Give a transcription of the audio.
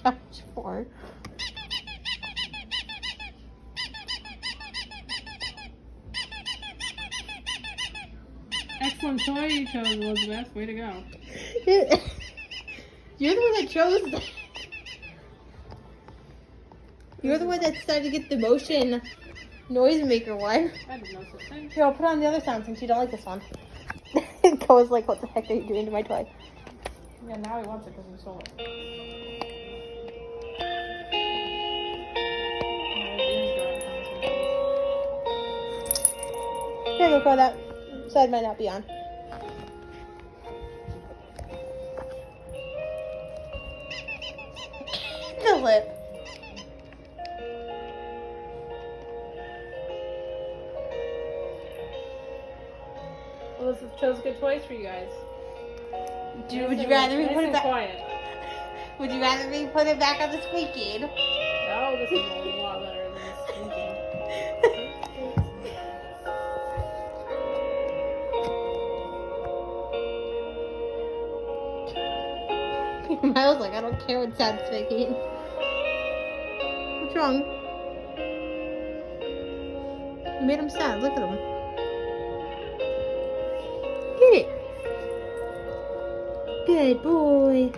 couch for? Excellent toy you chose, Elizabeth. Way to go. You're the one that chose that. You're the one that decided to get the motion noisemaker one. I did no such thing. Here, I'll put on the other sound since you don't like this one. Coa's like, what the heck are you doing to my toy? Yeah, now he wants it because we stole it. Here, go, Ko, that side might not be on. Philip. Elizabeth chose good toys for you guys. Would you rather me Nice put it and back? quiet. Would you rather me put it back on the squeaking? Oh, this is a lot better than this squeaking. Miles like, I don't care what sound's making. What's wrong? You made him sad. Look at him. Get it. Good boy.